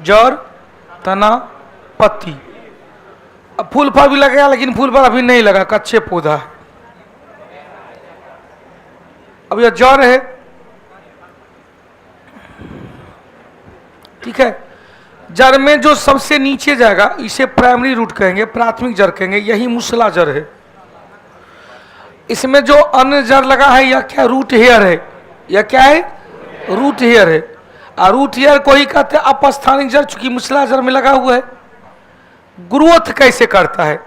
जड़, तना, पत्ती। अब फूल फल भी लगेगा, लेकिन फूल फल अभी नहीं लगा, कच्चे पौधा है। अब यह जड़ है, ठीक है। जड़ में जो सबसे नीचे जाएगा इसे प्राइमरी रूट कहेंगे, प्राथमिक जड़ कहेंगे, यही मूसला जड़ है। इसमें जो अन्य जड़ लगा है यह क्या, रूट हेयर है। यह क्या है, रूट हेयर है। और रूट हेयर को ही कहते हैं अपस्थानिक जड़, चूंकि मूसला जड़ में लगा हुआ है। ग्रोथ कैसे करता है,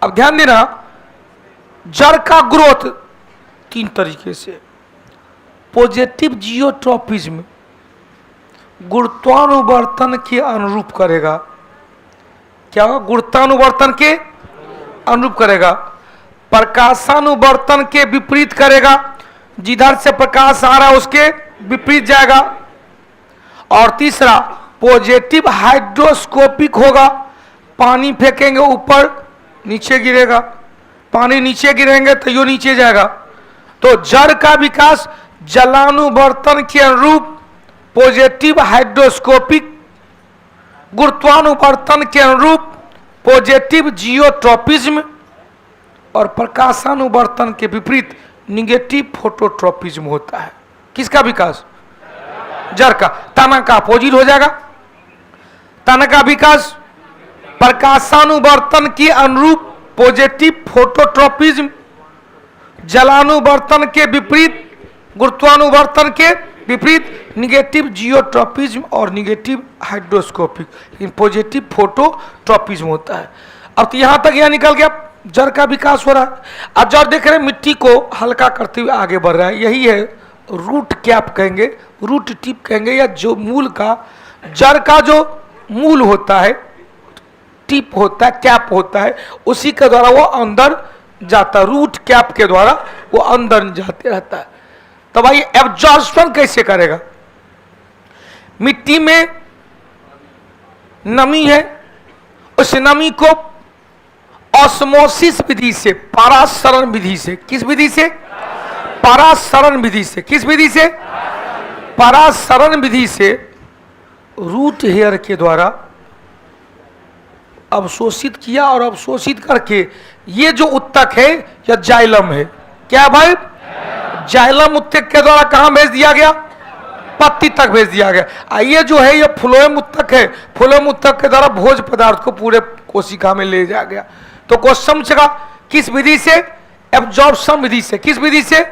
अब ध्यान देना, जड़ का ग्रोथ 3 तरीके से। पॉजिटिव जियोट्रॉपिज्म, गुरुत्वानुवर्तन के अनुरूप करेगा। क्या होगा, गुरुत्वानुवर्तन के अनुरूप करेगा। प्रकाशानुवर्तन के विपरीत करेगा, जिधर से प्रकाश आ रहा है उसके विपरीत जाएगा। और तीसरा, पॉजिटिव हाइड्रोस्कोपिक होगा, पानी फेंकेंगे ऊपर नीचे गिरेगा, पानी नीचे गिरेंगे तो यो नीचे जाएगा। तो जड़ का विकास जलानुवर्तन के अनुरूप, पॉजिटिव हाइड्रोस्कोपिक, गुरुत्वानुवर्तन के अनुरूप, पॉजिटिव जियोट्रॉपिज्म, और प्रकाशानुवर्तन के विपरीत निगेटिव फोटोट्रॉपिज्म होता है। किसका विकास, जड़ का। तना का अपोजिट हो जाएगा, तना का विकास प्रकाशानुवर्तन के अनुरूप पॉजिटिव फोटोट्रॉपिज्म, जलानुवर्तन के विपरीत, गुरुत्वानुवर्तन के विपरीत निगेटिव जियोट्रॉपिज्म और निगेटिव हाइड्रोस्कोपिक, लेकिन पॉजिटिव फोटोट्रॉपिज्म होता है। अब तो यहां तक यह निकल गया, जड़ का विकास हो रहा है। अब जड़ देख रहे हैं मिट्टी को हल्का करते हुए आगे बढ़ रहा है, यही है रूट कैप कहेंगे, रूट टिप कहेंगे, या जो मूल का, जड़ का जो मूल होता है, टिप होता है, कैप होता है, उसी के द्वारा वो अंदर जाता है, रूट कैप के द्वारा वो अंदर जाते रहता है। तो भाई एब्जॉर्प्शन कैसे करेगा, मिट्टी में नमी है, उस नमी को ऑस्मोसिस विधि से, परासरण विधि से, किस विधि से, परासरण विधि से, किस विधि से, परासरण विधि से रूट हेयर के द्वारा अवशोषित किया, और अवशोषित करके ये जो उत्तक है यह जाइलम है। क्या है भाई, जाइलम उत्तक के द्वारा कहां भेज दिया गया, पत्ती तक भेज दिया गया। ये जो है ये फ्लोएम उत्तक है, फ्लोएम उत्तक के द्वारा भोज पदार्थ को पूरे कोशिका में ले जाया गया। तो क्वेश्चन पूछेगा किस विधि से, एब्जॉर्प्शन विधि से, किस विधि से,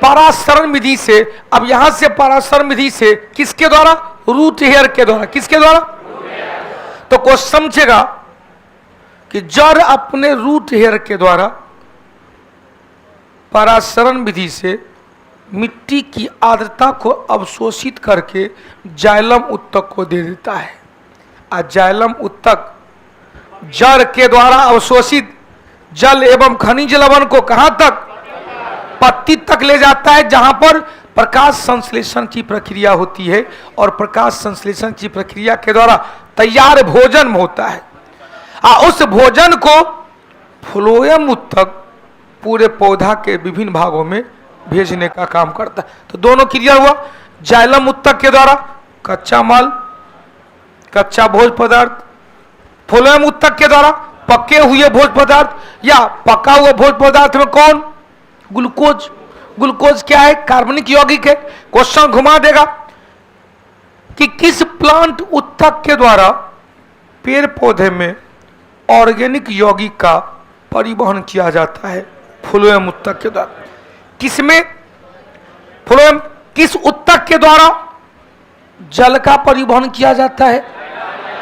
परासरण विधि से। अब यहां से परासरण विधि से किसके द्वारा, रूट हेयर के द्वारा, किसके द्वारा। तो क्वेश्चन समझेगा कि जड़ अपने रूट हेयर के द्वारा परासरण विधि से मिट्टी की आर्द्रता को अवशोषित करके जाइलम उत्तक को दे देता है। और जाइलम उत्तक जड़ के द्वारा अवशोषित जल एवं खनिज लवण को कहां तक, पत्ती तक ले जाता है, जहां पर प्रकाश संश्लेषण की प्रक्रिया होती है, और प्रकाश संश्लेषण की प्रक्रिया के द्वारा तैयार भोजन होता है। उस भोजन को फ्लोएम उत्तक पूरे पौधा के विभिन्न भागों में भेजने का काम करता है। तो दोनों क्रिया हुआ, जाइलम उत्तक के द्वारा कच्चा माल, कच्चा भोज पदार्थ, फ्लोएम उत्तक के द्वारा पके हुए भोज पदार्थ, या पका हुआ भोज पदार्थ में कौन, ग्लूकोज। ग्लूकोज क्या है, कार्बनिक यौगिक है। क्वेश्चन घुमा देगा कि किस प्लांट उत्तक के द्वारा पेड़ पौधे में ऑर्गेनिक यौगिक का परिवहन किया जाता है, फ्लोएम उत्तक के द्वारा। किसमें, फ्लोएम, किस उत्तक के द्वारा जल का परिवहन किया जाता है,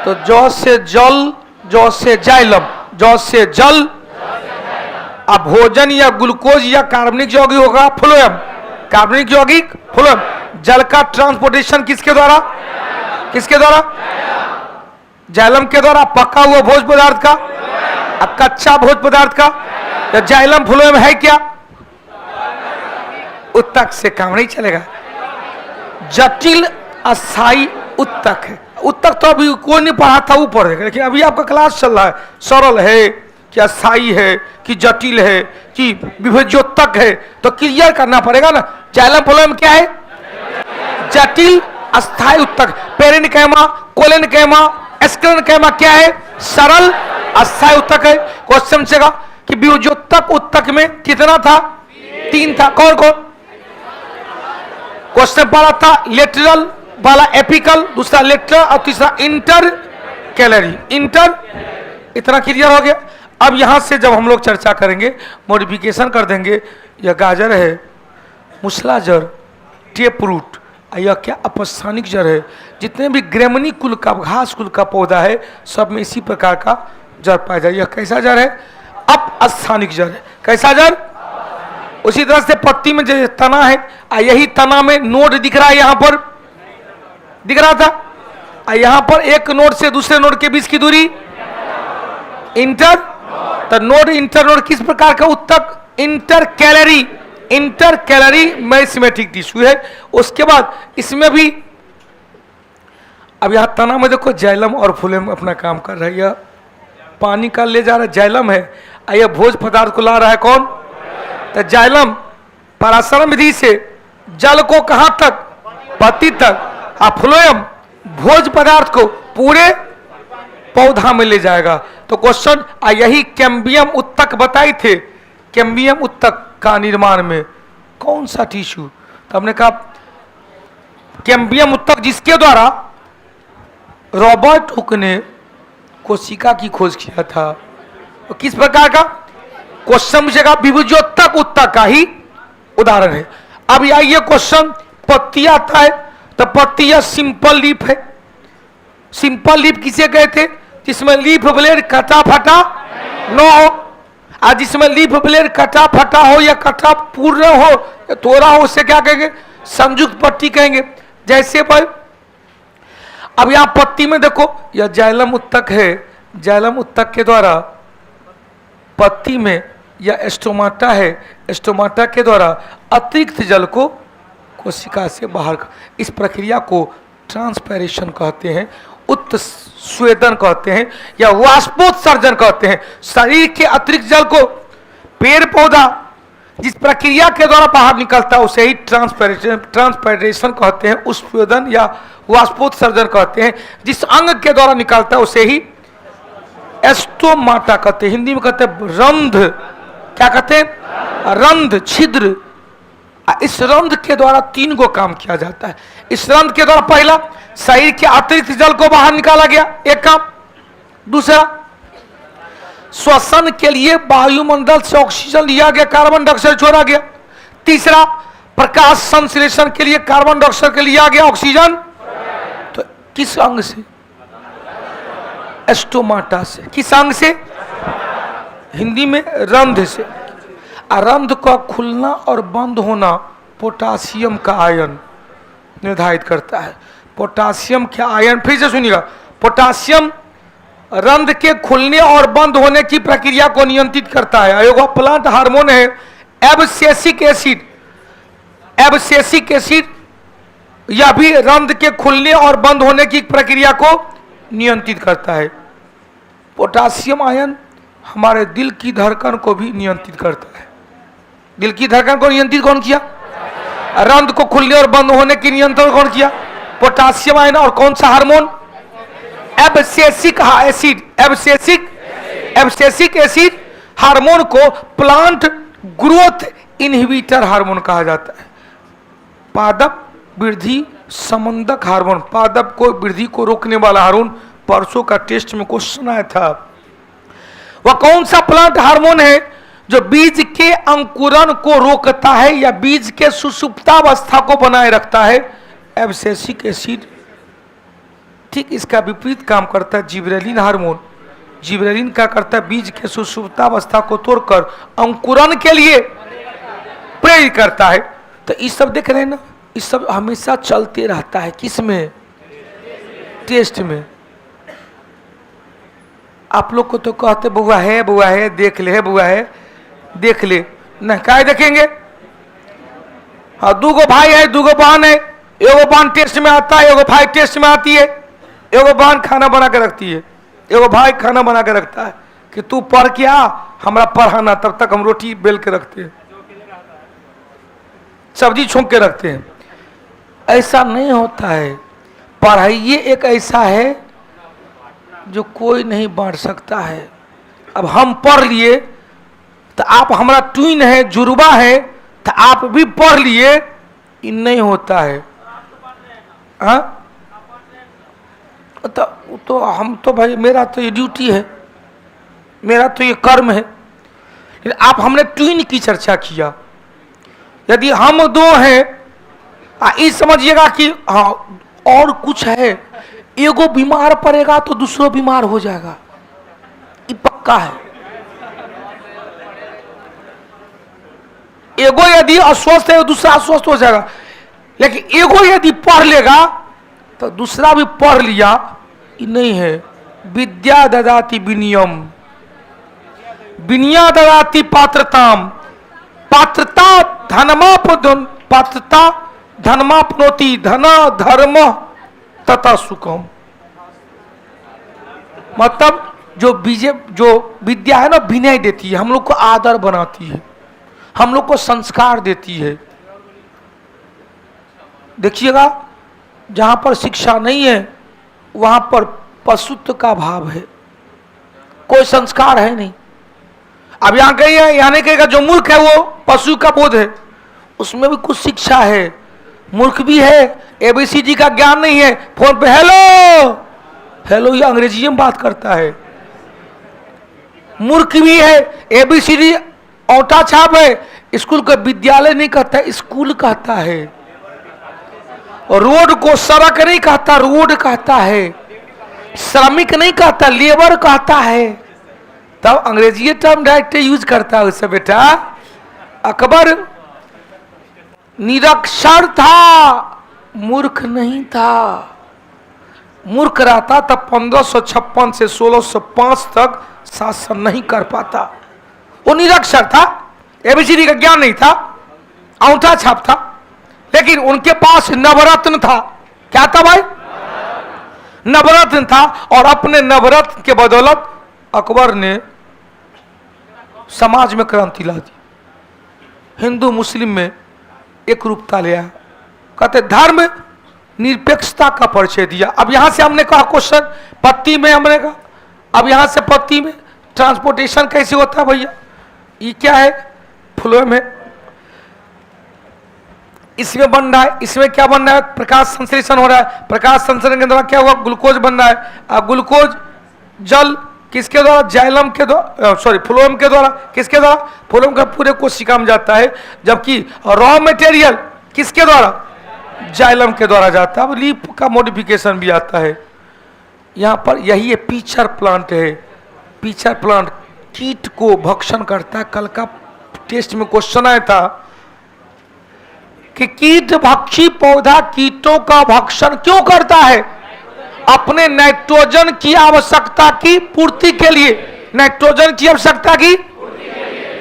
तो जौ से जल, जौ से जाइलम, जौ से जल, अब भोजन या ग्लूकोज या कार्बनिक यौगिक होगा फ्लोएम, कार्बनिक यौगिक फ्लोएम। जल का ट्रांसपोर्टेशन किसके द्वारा, किसके द्वारा, जाइलम के द्वारा। पका हुआ भोज पदार्थ का, अब कच्चा भोज पदार्थ का, या जाइलम फ्लोएम है क्या, उत्तक से काम नहीं चलेगा। जटिल अस्थाई उत्तक है। उत्तक तो अभी कोई नहीं पढ़ा था, ऊपर है, लेकिन अभी आपका क्लास चल रहा है, सरल है कि अस्थाई है कि जटिल है कि विभज्योत्तक है, तो क्लियर करना पड़ेगा ना। जाइलम फ्लोएम क्या है, जटिल अस्थायी उत्तक। पेरेन्काइमा, कोलेनकाइमा, एस्क्लेरेन्काइमा क्या है? सरल अस्थायी उत्तक है। क्वेश्चन पूछेगा कि बीजोत्तक उत्तक में कितना था? 3 था। कौन कौन? क्वेश्चन पढ़ा था लेटरल वाला एपिकल, दूसरा लेटरल और तीसरा इंटर कैलरी। इंटर, इतना क्लियर हो गया। अब यहां से जब हम लोग चर्चा करेंगे, मॉडिफिकेशन कर देंगे। यह गाजर है, मुसला जड़, टेप रूट, यह क्या अपस्थानिक जड़ है। जितने भी ग्रेमनी कुल का, घास कुल का पौधा है, सब में इसी प्रकार का जड़ पाया जाए। यह कैसा जड़ है? अपस्थानिक जड़ है। कैसा जड़? उसी तरह से पत्ती में जो तना है, यही तना में नोड दिख रहा है, यहां पर दिख रहा था। यहां पर एक नोड से दूसरे नोड के बीच की दूरी इंटर, तो नोड इंटर नोड किस प्रकार का उत्तक? Inter calorie. Inter calorie meristematic tissue है। उसके बाद इसमें भी अब यहां तना में देखो जाइलम और फुलेम अपना काम कर रहा है। यह पानी का ले जा रहा है, जाइलम है, यह भोज पदार्थ को ला रहा है कौन? तो जाइलम पराशरण विधि से जल को कहां तक? पत्ती तक। फ्लोएम भोज पदार्थ को पूरे पौधा में ले जाएगा। तो क्वेश्चन, यही कैम्बियम उत्तक बताई थे। कैम्बियम उत्तक का निर्माण में कौन सा टिश्यू? तो हमने कहा कैम्बियम उत्तक, जिसके द्वारा रॉबर्ट हुक ने कोशिका की खोज किया था। तो किस प्रकार का? क्वेश्चन पूछेगा विभुजोत्तक उत्तक का ही उदाहरण है। अब आइए क्वेश्चन, पत्ती आता है, तो पत्ती या सिंपल लीफ है। सिंपल लीफ किसे कहते? जिसमें लीफ ब्लेड कटा फटा न हो, और जिसमें लीफ ब्लेड कटा फटा हो या कटा पूर्ण हो या तोड़ा हो, उसे क्या कहेंगे? संयुक्त पत्ती कहेंगे। जैसे भाई अब यहां पत्ती में देखो, यह जाइलम उत्तक है। जाइलम उत्तक के द्वारा पत्ती में यह स्टोमाटा है, स्टोमाटा के द्वारा अतिरिक्त जल को कोशिका से बाहर, इस प्रक्रिया को ट्रांसपैरेशन कहते हैं, उत्स्वेदन कहते हैं, या वाष्पोत्सर्जन कहते हैं। शरीर के अतिरिक्त जल को पेड़ पौधा जिस प्रक्रिया के द्वारा बाहर निकलता है उसे ही ट्रांसपैरेशन कहते हैं, उत्स्वेदन या वाष्पोत्सर्जन कहते हैं। जिस अंग के द्वारा निकलता है उसे ही एस्टोमाटा कहते हैं। हिंदी में कहते हैं रंध्र। क्या कहते हैं? रंध्र, छिद्र। इस रंध्र के द्वारा 3 गो काम किया जाता है। इस रंध्र के द्वारा पहला, शरीर के अतिरिक्त जल को बाहर निकाला गया, एक काम। दूसरा, श्वसन के लिए वायुमंडल से ऑक्सीजन लिया गया, कार्बन डाइऑक्साइड छोड़ा गया। तीसरा, प्रकाश संश्लेषण के लिए कार्बन डाइऑक्साइड के लिया गया, ऑक्सीजन। तो किस अंग से? एस्टोमाटा से। किस अंग से? हिंदी में रंध्र से। रंध्र का खुलना और बंद होना पोटासियम का आयन निर्धारित करता है। पोटासियम के आयन, फिर से सुनिएगा, पोटासियम रंध्र के खुलने और बंद होने की प्रक्रिया को नियंत्रित करता है। एक प्लांट हार्मोन है एब्सिसिक एसिड। एब्सिसिक एसिड यह भी रंध्र के खुलने और बंद होने की प्रक्रिया को नियंत्रित करता है। पोटासियम आयन हमारे दिल की धड़कन को भी नियंत्रित करता है। दिल की धड़कन को नियंत्रित कौन किया? रंध्र को खुलने और बंद होने की नियंत्रण कौन किया? Potassium ion. और कौन सा hormone? Abscisic acid. Abscisic acid hormone को प्लांट ग्रोथ इनहिबिटर हार्मोन कहा जाता है। पादप वृद्धि संबंधक हार्मोन, पादप को वृद्धि को रोकने वाला हार्मोन। परसों का टेस्ट में क्वेश्चन आया था, वह कौन सा प्लांट हार्मोन है जो बीज के अंकुरण को रोकता है या बीज के सुषुप्तावस्था को बनाए रखता है? Abscisic acid. ठीक इसका विपरीत काम करता है जिबरेलिन हार्मोन। जिबरेलिन क्या करता है? बीज के सुषुप्तावस्था को तोड़कर अंकुरण के लिए प्रेरित करता है। तो इस सब देख रहे हैं ना, इस सब हमेशा चलते रहता है। किस में? टेस्ट में। आप लोग को तो कहते बुआ है, देख ले, है बुआ है, देख ले। न काय देखेंगे? हाँ, 2 गो भाई है, 2 गो बहन है, एगो बहन टेस्ट में आता है, एगो भाई टेस्ट में आती है। एगो बहन खाना बना के रखती है, एगो भाई खाना बना के रखता है कि तू पढ़ के आ, हमरा पढ़ाना, तब तक हम रोटी बेल के रखते हैं, सब्जी छोंक के रखते हैं। ऐसा नहीं होता है। पढ़ाइए एक ऐसा है जो कोई नहीं बांट सकता है। अब हम पढ़ लिए तो आप हमारा ट्विन है, जुड़वा है, तो आप भी पढ़ लिए, ये नहीं होता है। हाँ तो हम तो भाई, मेरा तो ये ड्यूटी है, मेरा तो ये कर्म है। लेकिन आप हमने ट्विन की चर्चा किया। यदि हम दो हैं, इस समझिएगा कि हाँ और कुछ है, एगो बीमार पड़ेगा तो दूसरा बीमार हो जाएगा, ये पक्का है। एगो यदि अस्वस्थ है दूसरा अस्वस्थ हो जाएगा, लेकिन एगो यदि पढ़ लेगा तो दूसरा भी पढ़ लिया, ये नहीं है। विद्या ददाति विनियम, विनिया ददाति पात्रताम, पात्रता धनमापनोति, धना धर्म तथा सुखम। मतलब जो विद्या है ना, विनय देती है, हम लोग को आदर बनाती है, हम लोग को संस्कार देती है। देखिएगा, जहां पर शिक्षा नहीं है वहां पर पशुत्व का भाव है, कोई संस्कार है नहीं। अब यहां कही है, यहां नहीं कहेगा जो मूर्ख है वो पशु का बोध है, उसमें भी कुछ शिक्षा है। मूर्ख भी है, एबीसीडी का ज्ञान नहीं है, फोन पे हेलो हेलो ये अंग्रेजी में बात करता है। मूर्ख भी है, एबीसीडी औटा छाप है, स्कूल का विद्यालय नहीं कहता है, स्कूल कहता है। रोड को सड़क नहीं कहता, रोड कहता है। श्रमिक नहीं कहता, लेबर कहता है। तब अंग्रेजी टर्म डायरेक्ट यूज करता है उससे। बेटा अकबर निरक्षर था, मूर्ख नहीं था। मूर्ख रहता तब 1556 से 1605 तक शासन नहीं कर पाता। वो निरक्षर था, एबीसीडी का ज्ञान नहीं था, अंगूठा छाप था, लेकिन उनके पास नवरत्न था। क्या था भाई? नवरत्न था। और अपने नवरत्न के बदौलत अकबर ने समाज में क्रांति ला दी, हिंदू मुस्लिम में एक रूपता ले आया। कहते धर्म निरपेक्षता का परिचय दिया। अब यहां से हमने कहा क्वेश्चन, पत्ती में हमने कहा, अब यहां से पत्ती में ट्रांसपोर्टेशन कैसे होता है भैया? ये क्या है? फ्लोएम है, इसमें बन रहा है, इसमें क्या बन रहा है? प्रकाश संश्लेषण हो रहा है। प्रकाश संश्लेषण के द्वारा क्या हुआ? ग्लूकोज बन रहा है। अब ग्लूकोज जल किसके द्वारा? जाइलम के द्वारा, सॉरी फ्लोएम के द्वारा। किसके द्वारा? फ्लोएम का पूरे कोशिका में जाता है, जबकि रॉ मटेरियल किसके द्वारा? जाइलम के द्वारा जाता है। अब लीफ का मॉडिफिकेशन भी आता है। यहाँ पर यही पीचर प्लांट है। पीचर प्लांट कीट को भक्षण करता है। कल का टेस्ट में क्वेश्चन आया था कि कीट भक्षी पौधा कीटों का भक्षण क्यों करता है? अपने नाइट्रोजन की आवश्यकता की पूर्ति के लिए, नाइट्रोजन की आवश्यकता की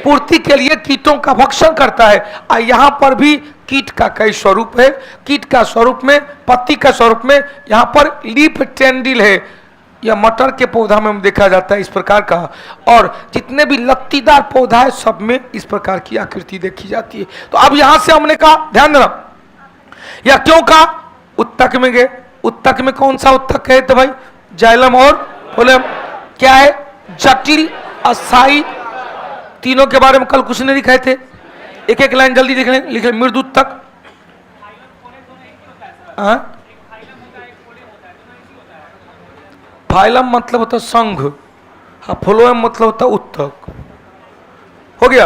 पूर्ति के लिए कीटों का भक्षण करता है। और यहां पर भी कीट का कई स्वरूप है। कीट का स्वरूप में, पत्ती का स्वरूप में यहां पर लीफ टेंडिल है, यह मटर के पौधा में देखा जाता है इस प्रकार का। और जितने भी लत्तीदार पौधा है सब में इस प्रकार की आकृति देखी जाती है। तो अब यहां से हमने कहा, ध्यान देना, यह क्यों कहा? उत्तक में गए। उत्तक में कौन सा उत्तक है? तो भाई जाइलम और फ्लोएम। क्या है? जटिल, अस्थाई, तीनों के बारे में कल कुछ नहीं लिखे थे। एक एक लाइन जल्दी लिख लें। मृदु उत्तक, फाइलम मतलब होता संघ, फ्लोएम मतलब होता उत्तक। हो गया।